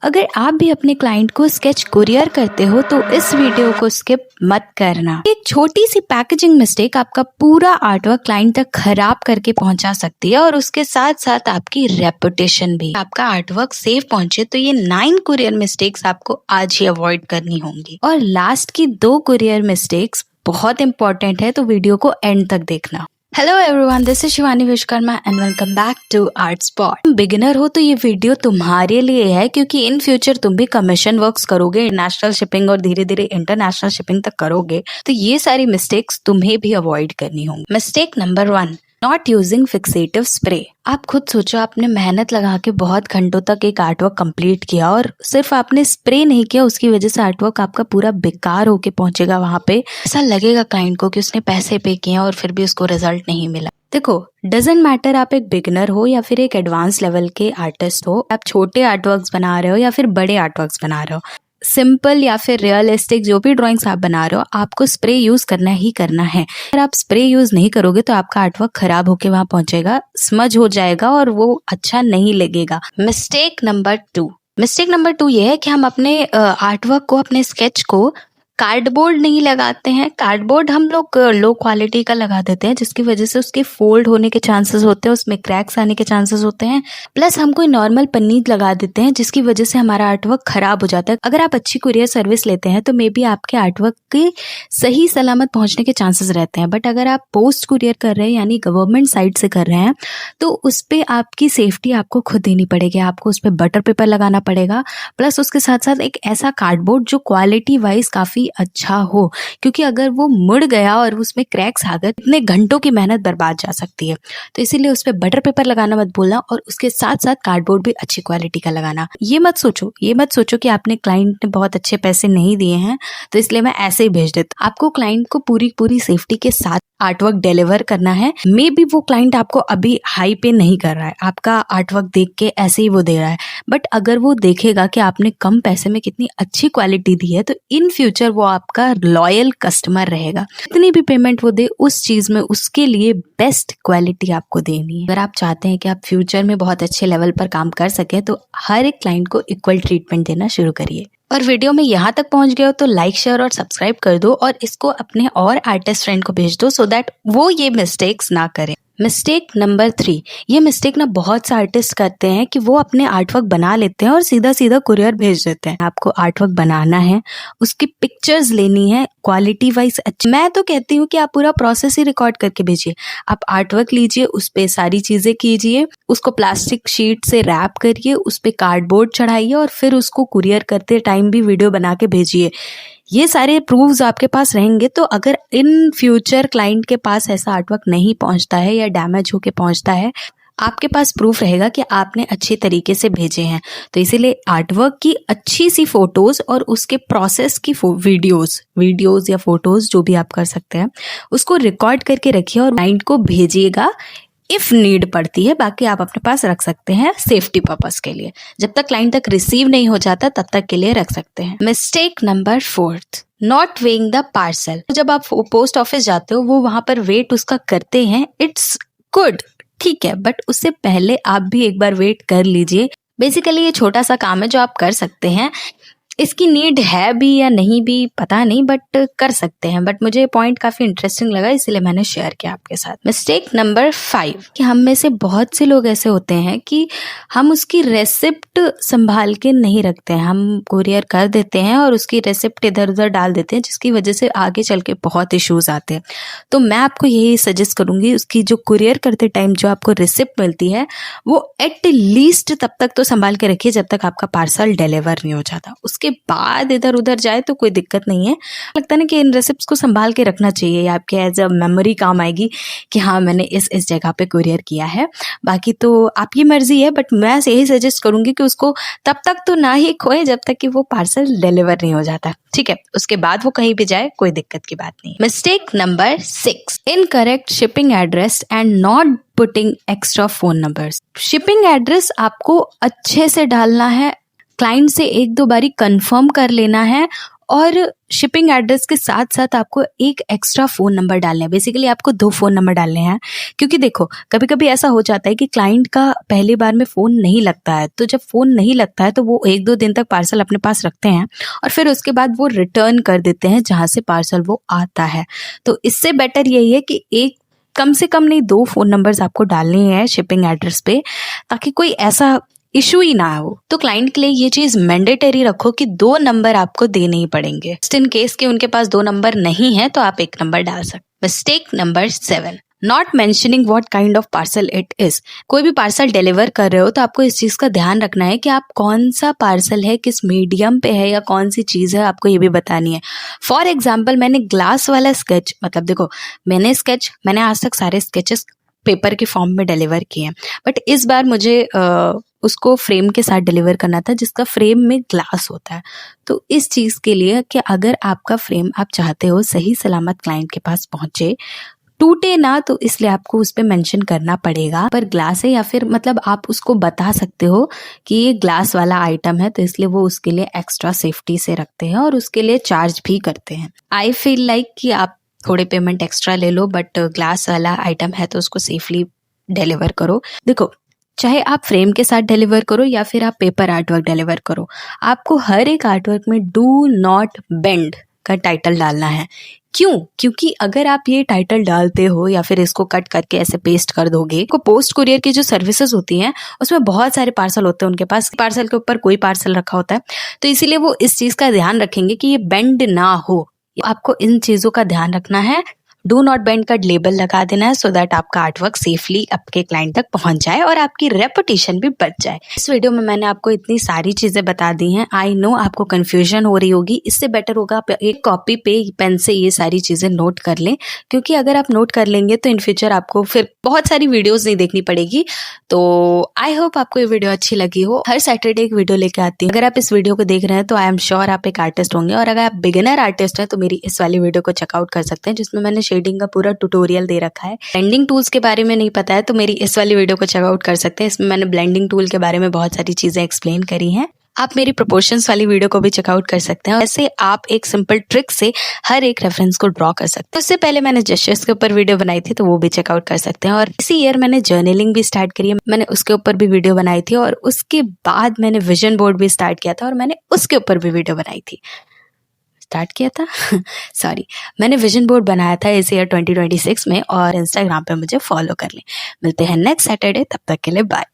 अगर आप भी अपने क्लाइंट को स्केच कुरियर करते हो तो इस वीडियो को स्किप मत करना। एक छोटी सी पैकेजिंग मिस्टेक आपका पूरा आर्टवर्क क्लाइंट तक खराब करके पहुंचा सकती है और उसके साथ साथ आपकी रेपुटेशन भी। आपका आर्टवर्क सेफ पहुंचे तो ये 9 कुरियर मिस्टेक्स आपको आज ही अवॉइड करनी होंगी। और लास्ट की 2 कुरियर मिस्टेक्स बहुत इंपॉर्टेंट है, तो वीडियो को एंड तक देखना। Hello everyone, this is Shivani Vishwakarma and welcome back to art spot. Beginner हो तो ये वीडियो तुम्हारे लिए है, क्योंकि इन फ्यूचर तुम भी कमीशन वर्क्स करोगे, नेशनल शिपिंग और धीरे धीरे इंटरनेशनल शिपिंग तक करोगे, तो ये सारी मिस्टेक्स तुम्हें भी अवॉइड करनी होंगी। Mistake number 1, not using fixative spray. आप खुद सोचो, आपने मेहनत लगा के बहुत घंटों तक एक आर्टवर्क कंप्लीट किया और सिर्फ आपने स्प्रे नहीं किया, उसकी वजह से आर्टवर्क आपका पूरा बेकार होके पहुंचेगा। वहां पे ऐसा लगेगा क्लाइंट को कि उसने पैसे पे किए और फिर भी उसको रिजल्ट नहीं मिला। देखो, डजेंट मैटर आप एक बिगिनर हो या फिर एक एडवांस लेवल के आर्टिस्ट हो, आप छोटे आर्टवर्क्स बना रहे हो या फिर बड़े आर्टवर्क्स बना रहे हो, सिंपल या फिर रियलिस्टिक जो भी ड्राइंग्स आप बना रहे हो, आपको स्प्रे यूज करना ही करना है। अगर आप स्प्रे यूज नहीं करोगे तो आपका आर्टवर्क खराब होके वहां पहुंचेगा, स्मज हो जाएगा और वो अच्छा नहीं लगेगा। मिस्टेक नंबर 2 ये है कि हम अपने आर्टवर्क को, अपने स्केच को कार्डबोर्ड नहीं लगाते हैं। कार्डबोर्ड हम लोग लो क्वालिटी का लगा देते हैं, जिसकी वजह से उसके फोल्ड होने के चांसेस होते हैं, उसमें क्रैक्स आने के चांसेस होते हैं। प्लस हम कोई नॉर्मल पन्नी लगा देते हैं, जिसकी वजह से हमारा आर्टवर्क खराब हो जाता है। अगर आप अच्छी कुरियर सर्विस लेते हैं तो मे बी आपके आर्टवर्क के सही सलामत पहुंचने के चांसेस रहते हैं। बट अगर आप पोस्ट कुरियर कर रहे हैं, यानी गवर्नमेंट साइड से कर रहे हैं, तो उस पर आपकी सेफ्टी आपको खुद देनी पड़ेगी। आपको उस पर बटर पेपर लगाना पड़ेगा, प्लस उसके साथ साथ एक ऐसा कार्डबोर्ड जो क्वालिटी वाइज काफी अच्छा हो, क्योंकि अगर वो मुड़ गया और उसमें क्रैक्स आ गए, इतने घंटों की मेहनत बर्बाद जा सकती है। तो इसीलिए उस पर बटर पेपर लगाना मत भूलना, और उसके साथ साथ कार्डबोर्ड भी अच्छी क्वालिटी का लगाना। ये मत सोचो कि आपने क्लाइंट ने बहुत अच्छे पैसे नहीं दिए हैं तो इसलिए मैं ऐसे ही भेज देता। आपको क्लाइंट को पूरी सेफ्टी के साथ आर्टवर्क डिलीवर करना है। मे बी वो क्लाइंट आपको अभी हाई पे नहीं कर रहा है, आपका आर्टवर्क देख के ऐसे ही वो दे रहा है, बट अगर वो देखेगा कि आपने कम पैसे में कितनी अच्छी क्वालिटी दी है तो इन फ्यूचर वो आपका लॉयल कस्टमर रहेगा। जितनी भी पेमेंट वो दे, उस चीज में उसके लिए बेस्ट क्वालिटी आपको देनी है। अगर आप चाहते हैं कि आप फ्यूचर में बहुत अच्छे लेवल पर काम कर सके तो हर एक क्लाइंट को इक्वल ट्रीटमेंट देना शुरू करिए। और वीडियो में यहाँ तक पहुंच गए हो तो लाइक, शेयर और सब्सक्राइब कर दो, और इसको अपने और आर्टिस्ट फ्रेंड को भेज दो, सो दैट वो ये मिस्टेक्स ना करें। मिस्टेक नंबर 3, ये मिस्टेक ना बहुत से आर्टिस्ट करते हैं कि वो अपने आर्टवर्क बना लेते हैं और सीधा कुरियर भेज देते हैं। आपको आर्टवर्क बनाना है, उसकी पिक्चर्स लेनी है क्वालिटी वाइज अच्छी। मैं तो कहती हूँ कि आप पूरा प्रोसेस ही रिकॉर्ड करके भेजिए। आप आर्टवर्क लीजिए, उस पे सारी चीजें कीजिए, उसको प्लास्टिक शीट से रैप करिए, उस पे कार्डबोर्ड चढ़ाइए और फिर उसको कुरियर करते टाइम भी वीडियो बना के भेजिए। ये सारे प्रूफ्स आपके पास रहेंगे तो अगर इन फ्यूचर क्लाइंट के पास ऐसा आर्टवर्क नहीं पहुंचता है या डैमेज होके पहुंचता है, आपके पास प्रूफ रहेगा कि आपने अच्छे तरीके से भेजे हैं। तो इसीलिए आर्टवर्क की अच्छी सी फोटोज और उसके प्रोसेस की वीडियोस या फोटोज जो भी आप कर सकते हैं, उसको रिकॉर्ड करके रखिए और क्लाइंट को भेजिएगा इफ नीड पड़ती है। बाकी आप अपने पास रख सकते हैं सेफ्टी पर्पस के लिए। जब तक क्लाइंट तक रिसीव नहीं हो जाता तब तक के लिए रख सकते हैं। Mistake number 4, not weighing the parcel. जब आप पोस्ट ऑफिस जाते हो, वो वहां पर वेट उसका करते हैं, इट्स गुड, ठीक है, बट उससे पहले आप भी एक बार वेट कर लीजिए। बेसिकली ये छोटा सा काम है जो आप कर सकते हैं। इसकी नीड है भी या नहीं भी पता नहीं, बट कर सकते हैं। बट मुझे पॉइंट काफी इंटरेस्टिंग लगा, इसलिए मैंने शेयर किया आपके साथ। मिस्टेक नंबर 5, कि हम में से बहुत से लोग ऐसे होते हैं कि हम उसकी रेसिप्ट संभाल के नहीं रखते हैं। हम कुरियर कर देते हैं और उसकी रेसिप्ट इधर उधर डाल देते हैं, जिसकी वजह से आगे चल के बहुत इश्यूज आते हैं। तो मैं आपको यही सजेस्ट करूंगी, उसकी जो कुरियर करते टाइम जो आपको रिसिप्ट मिलती है वो एट लीस्ट तब तक तो संभाल के रखिए जब तक आपका पार्सल डिलीवर नहीं हो जाता। उसके बाद इधर उधर जाए तो कोई दिक्कत नहीं है। लगता है ना कि इन रेसिप्ट्स को संभाल के रखना चाहिए, या आपके एज अ मेमोरी काम आएगी कि हाँ मैंने इस जगह पे कुरियर किया है। बाकी तो आपकी मर्जी है, बट मैं यही सजेस्ट करूंगी कि उसको तब तक तो ना ही खोए जब तक कि वो पार्सल डिलीवर नहीं हो जाता, ठीक है। उसके बाद वो कहीं भी जाए कोई दिक्कत की बात नहीं। Mistake number 6, incorrect shipping address and not putting extra phone numbers. Shipping address आपको अच्छे से डालना है, क्लाइंट से 1-2 बारी कंफर्म कर लेना है, और शिपिंग एड्रेस के साथ साथ आपको एक एक्स्ट्रा फ़ोन नंबर डालना है। बेसिकली आपको 2 फ़ोन नंबर डालने हैं, क्योंकि देखो कभी कभी ऐसा हो जाता है कि क्लाइंट का पहली बार में फ़ोन नहीं लगता है। तो जब फ़ोन नहीं लगता है तो वो 1-2 दिन तक पार्सल अपने पास रखते हैं और फिर उसके बाद वो रिटर्न कर देते हैं जहाँ से पार्सल वो आता है। तो इससे बेटर यही है कि एक कम से कम नहीं 2 फ़ोन नंबर्स आपको डालने हैं शिपिंग एड्रेस पे, ताकि कोई ऐसा इशू ही ना हो। तो क्लाइंट के लिए ये चीज मैंडेटरी रखो कि 2 नंबर आपको देने ही पड़ेंगे। जस्ट इन केस कि उनके पास 2 नंबर नहीं है तो आप 1 नंबर डाल सकते। Mistake number 7, not mentioning what kind of parcel it is. कोई भी पार्सल डिलीवर कर रहे हो तो आपको इस चीज का ध्यान रखना है कि आप कौन सा पार्सल है, किस मीडियम पे है या कौन सी चीज है, आपको ये भी बतानी है। फॉर एग्जाम्पल मैंने ग्लास वाला स्केच, मतलब देखो मैंने आज तक सारे स्केचेस पेपर के फॉर्म में डिलीवर किए हैं, बट इस बार मुझे उसको फ्रेम के साथ डिलीवर करना था जिसका फ्रेम में ग्लास होता है। तो इस चीज़ के लिए कि अगर आपका फ्रेम आप चाहते हो सही सलामत क्लाइंट के पास पहुंचे, टूटे ना, तो इसलिए आपको उस पर मेंशन करना पड़ेगा पर ग्लास है, या फिर मतलब आप उसको बता सकते हो कि ये ग्लास वाला आइटम है, तो इसलिए वो उसके लिए एक्स्ट्रा सेफ्टी से रखते हैं और उसके लिए चार्ज भी करते हैं। आई फील लाइक कि आप थोड़े पेमेंट एक्स्ट्रा ले लो, बट ग्लास वाला आइटम है तो उसको सेफली डिलीवर करो। देखो चाहे आप फ्रेम के साथ डिलीवर करो या फिर आप पेपर आर्टवर्क डिलीवर करो, आपको हर एक आर्टवर्क में डू नॉट बेंड का टाइटल डालना है। क्यों? क्योंकि अगर आप ये टाइटल डालते हो या फिर इसको कट करके ऐसे पेस्ट कर दोगे, को पोस्ट कुरियर की जो सर्विसेज होती हैं उसमें बहुत सारे पार्सल होते हैं, उनके पास पार्सल के ऊपर कोई पार्सल रखा होता है, तो इसीलिए वो इस चीज का ध्यान रखेंगे कि ये बेंड ना हो। आपको इन चीजों का ध्यान रखना है। डू नॉट बेंड का लेबल लगा देना है सो दैट आपका आर्टवर्क सेफली आपके क्लाइंट तक पहुंच जाए और आपकी रेपुटेशन भी बच जाए। इस वीडियो में मैंने आपको इतनी सारी चीजें बता दी हैं। आई नो आपको कंफ्यूजन हो रही होगी, इससे बेटर होगा आप एक कॉपी पे पेन से ये सारी चीजें नोट कर लें, क्योंकि अगर आप नोट कर लेंगे तो इन फ्यूचर आपको फिर बहुत सारी वीडियोज नहीं देखनी पड़ेगी। तो आई होप आपको ये वीडियो अच्छी लगी हो। हर सैटरडे एक वीडियो लेके आती हूँ। अगर आप इस वीडियो को देख रहे हैं तो आई एम श्योर आप एक आर्टिस्ट होंगे, और अगर आप बिगिनर आर्टिस्ट हैं तो मेरी इस वाली वीडियो को चेकआउट कर सकते हैं जिसमें मैंने शेडिंग का पूरा ट्यूटोरियल दे रखा है। ब्लेंडिंग टूल्स के बारे में नहीं पता है तो मेरी इस वाली वीडियो को चेकआउट कर सकते हैं, इसमें मैंने ब्लेंडिंग टूल के बारे में बहुत सारी चीजें एक्सप्लेन करी हैं। आप मेरी प्रोपोर्शंस वाली वीडियो को भी चेकआउट कर सकते हैं। ऐसे आप एक सिंपल ट्रिक से हर एक रेफरेंस को ड्रॉ कर सकते हैं। उससे पहले मैंने जेस्चर्स के ऊपर वीडियो बनाई थी तो वो भी चेकआउट कर सकते हैं। और इसी ईयर मैंने जर्नलिंग भी स्टार्ट करी है, मैंने उसके ऊपर भी वीडियो बनाई थी। और उसके बाद मैंने विजन बोर्ड भी स्टार्ट किया था और मैंने उसके ऊपर भी वीडियो बनाई थी। सॉरी, मैंने विजन बोर्ड बनाया था इस ईयर 2026 में, और इंस्टाग्राम पे मुझे फॉलो कर लें। मिलते हैं नेक्स्ट सैटरडे, तब तक के लिए बाय।